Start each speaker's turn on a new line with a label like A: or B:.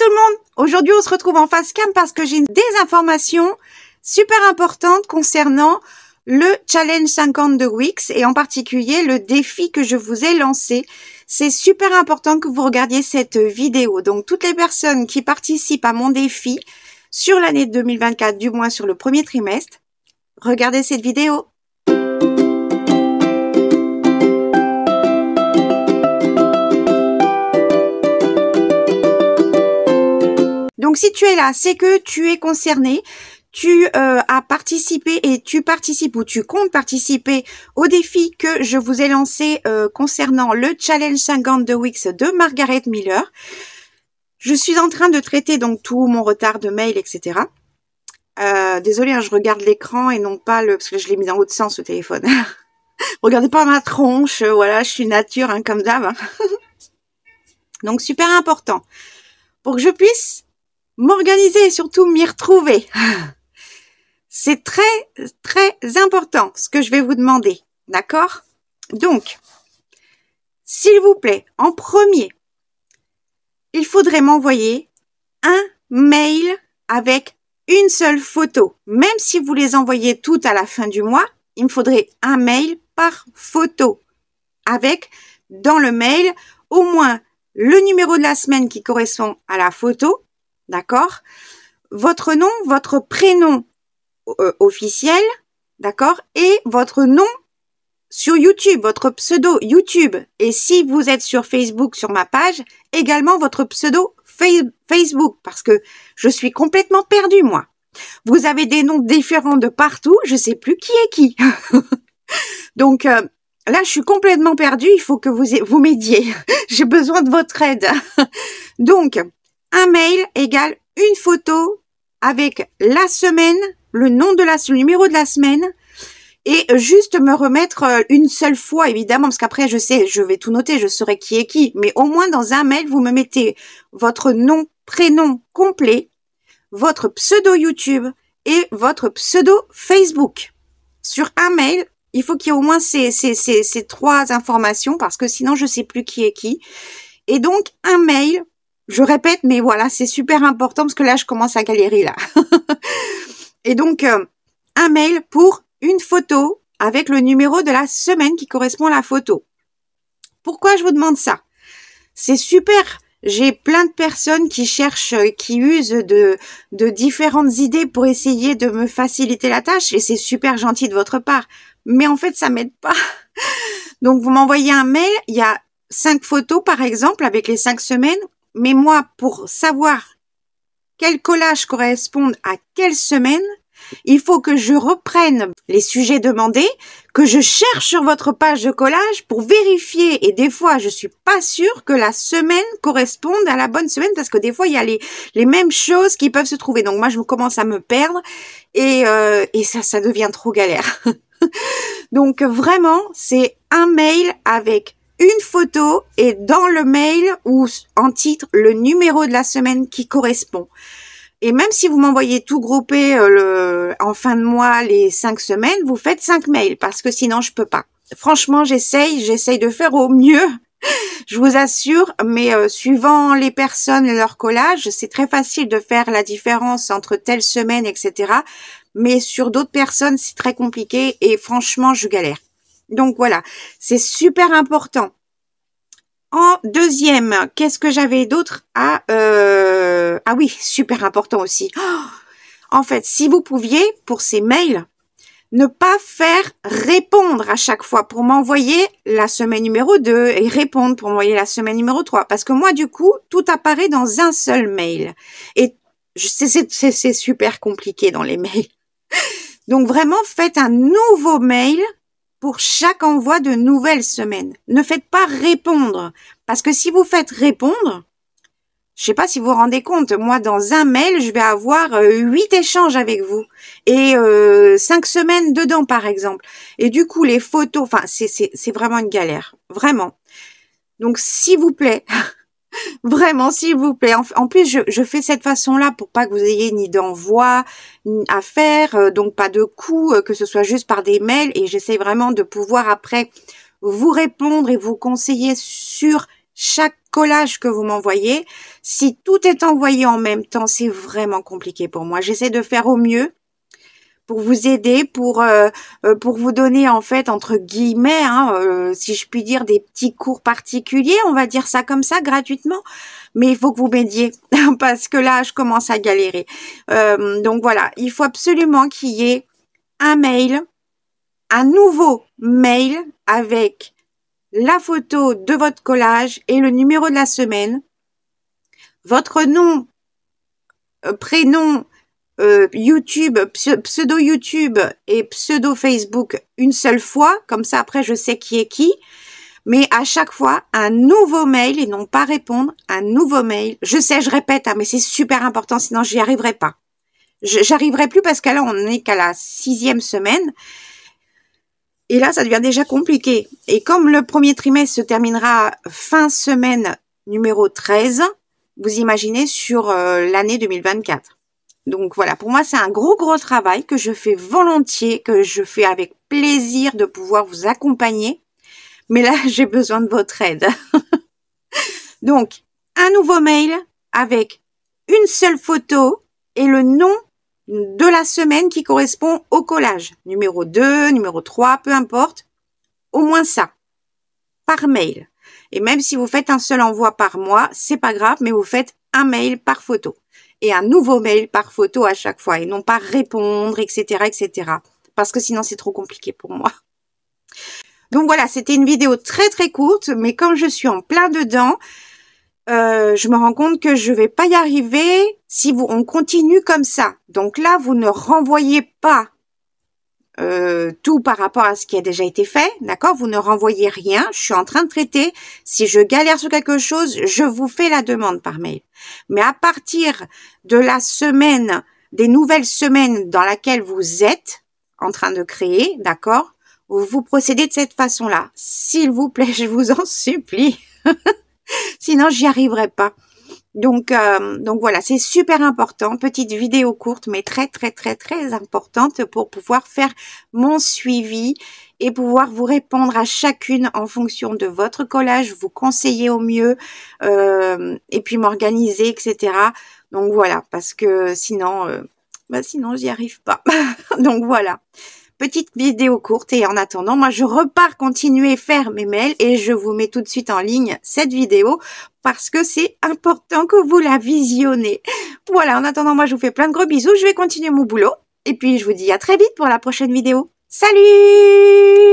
A: tout le monde. Aujourd'hui, on se retrouve en face cam parce que j'ai des informations super importantes concernant le challenge 50 de Wix et en particulier le défi que je vous ai lancé. C'est super important que vous regardiez cette vidéo. Donc, toutes les personnes qui participent à mon défi sur l'année 2024, du moins sur le premier trimestre, regardez cette vidéo. Donc, si tu es là, c'est que tu es concerné, tu as participé et tu participes ou tu comptes participer au défi que je vous ai lancé concernant le Challenge 50 de Wix de Margaret Miller. Je suis en train de traiter donc tout mon retard de mail, etc. Désolée, hein, je regarde l'écran et non pas parce que je l'ai mis dans l'autre sens, le téléphone. Regardez pas ma tronche, voilà, je suis nature, hein, comme d'hab. Donc, super important. Pour que je puisse m'organiser et surtout m'y retrouver. C'est très, très important ce que je vais vous demander. D'accord? Donc, s'il vous plaît, en premier, il faudrait m'envoyer un mail avec une seule photo. Même si vous les envoyez toutes à la fin du mois, il me faudrait un mail par photo. Avec, dans le mail, au moins le numéro de la semaine qui correspond à la photo. D'accord? Votre nom, votre prénom officiel, d'accord? Et votre nom sur YouTube, votre pseudo YouTube. Et si vous êtes sur Facebook, sur ma page, également votre pseudo Facebook, parce que je suis complètement perdue, moi. Vous avez des noms différents de partout, je sais plus qui est qui. Donc, là, je suis complètement perdue, il faut que vous m'aidiez. J'ai besoin de votre aide. Donc, un mail égale une photo avec la semaine, le numéro de la semaine et juste me remettre une seule fois, évidemment, parce qu'après, je vais tout noter, je saurai qui est qui. Mais au moins, dans un mail, vous me mettez votre nom, prénom complet, votre pseudo YouTube et votre pseudo Facebook. Sur un mail, il faut qu'il y ait au moins ces trois informations parce que sinon, je sais plus qui est qui. Et donc, un mail. Je répète, mais voilà, c'est super important parce que là, je commence à galérer là. Et donc, un mail pour une photo avec le numéro de la semaine qui correspond à la photo. Pourquoi je vous demande ça? C'est super. J'ai plein de personnes qui cherchent, qui usent de différentes idées pour essayer de me faciliter la tâche et c'est super gentil de votre part. Mais en fait, ça m'aide pas. Donc, vous m'envoyez un mail, il y a 5 photos par exemple avec les 5 semaines. Mais moi, pour savoir quel collage correspond à quelle semaine, il faut que je reprenne les sujets demandés, que je cherche sur votre page de collage pour vérifier. Et des fois, je suis pas sûre que la semaine corresponde à la bonne semaine parce que des fois, il y a les mêmes choses qui peuvent se trouver. Donc moi, je commence à me perdre et ça devient trop galère. Donc vraiment, c'est un mail avec une photo et dans le mail ou en titre, le numéro de la semaine qui correspond. Et même si vous m'envoyez tout groupé en fin de mois, les 5 semaines, vous faites 5 mails parce que sinon, je peux pas. Franchement, j'essaye de faire au mieux. Je vous assure, mais suivant les personnes et leur collage, c'est très facile de faire la différence entre telle semaine, etc. Mais sur d'autres personnes, c'est très compliqué et franchement, je galère. Donc voilà, c'est super important. En deuxième, qu'est-ce que j'avais d'autre? Ah oui, super important aussi. Oh, en fait, si vous pouviez, pour ces mails, ne pas faire répondre à chaque fois pour m'envoyer la semaine numéro 2 et répondre pour m'envoyer la semaine numéro 3. Parce que moi, du coup, tout apparaît dans un seul mail. Et c'est super compliqué dans les mails. Donc vraiment, faites un nouveau mail pour chaque envoi de nouvelles semaines. Ne faites pas répondre. Parce que si vous faites répondre, je sais pas si vous vous rendez compte, moi, dans un mail, je vais avoir 8 échanges avec vous. Et 5 semaines dedans, par exemple. Et du coup, les photos, enfin, c'est vraiment une galère. Vraiment. Donc, s'il vous plaît, vraiment, s'il vous plaît. En plus, je fais cette façon-là pour pas que vous ayez ni d'envoi à faire, donc pas de coût, que ce soit juste par des mails. Et j'essaie vraiment de pouvoir après vous répondre et vous conseiller sur chaque collage que vous m'envoyez. Si tout est envoyé en même temps, c'est vraiment compliqué pour moi. J'essaie de faire au mieux pour vous aider, pour vous donner en fait entre guillemets, hein, si je puis dire, des petits cours particuliers, on va dire ça comme ça, gratuitement. Mais il faut que vous m'aidiez parce que là, je commence à galérer. Donc voilà, il faut absolument qu'il y ait un mail, un nouveau mail avec la photo de votre collage et le numéro de la semaine, votre nom, prénom, YouTube, pseudo YouTube et pseudo Facebook une seule fois, comme ça après je sais qui est qui, mais à chaque fois un nouveau mail et non pas répondre, un nouveau mail. Je sais, je répète, hein, mais c'est super important, sinon j'y arriverai pas. J'arriverai plus parce que là on n'est qu'à la 6e semaine. Et là, ça devient déjà compliqué. Et comme le premier trimestre se terminera fin semaine numéro 13, vous imaginez sur l'année 2024. Donc voilà, pour moi, c'est un gros travail que je fais volontiers, que je fais avec plaisir de pouvoir vous accompagner. Mais là, j'ai besoin de votre aide. Donc, un nouveau mail avec une seule photo et le nom de la semaine qui correspond au collage. Numéro 2, numéro 3, peu importe. Au moins ça. Par mail. Et même si vous faites un seul envoi par mois, c'est pas grave, mais vous faites un mail par photo. Et un nouveau mail par photo à chaque fois. Et non pas répondre, etc., etc. Parce que sinon, c'est trop compliqué pour moi. Donc voilà, c'était une vidéo très courte, mais comme je suis en plein dedans, je me rends compte que je vais pas y arriver si on continue comme ça. Donc là, vous ne renvoyez pas tout par rapport à ce qui a déjà été fait, d'accord? Vous ne renvoyez rien. Je suis en train de traiter. Si je galère sur quelque chose, je vous fais la demande par mail. Mais à partir de la semaine, des nouvelles semaines dans laquelle vous êtes en train de créer, d'accord? Vous procédez de cette façon-là. S'il vous plaît, je vous en supplie. Sinon, j'y arriverai pas. Donc voilà, c'est super important. Petite vidéo courte, mais très importante pour pouvoir faire mon suivi et pouvoir vous répondre à chacune en fonction de votre collage, vous conseiller au mieux et puis m'organiser, etc. Donc voilà, parce que sinon, sinon j'y arrive pas. Donc voilà. Petite vidéo courte et en attendant, moi je repars continuer à faire mes mails et je vous mets tout de suite en ligne cette vidéo parce que c'est important que vous la visionnez. Voilà, en attendant, moi je vous fais plein de gros bisous, je vais continuer mon boulot et puis je vous dis à très vite pour la prochaine vidéo. Salut!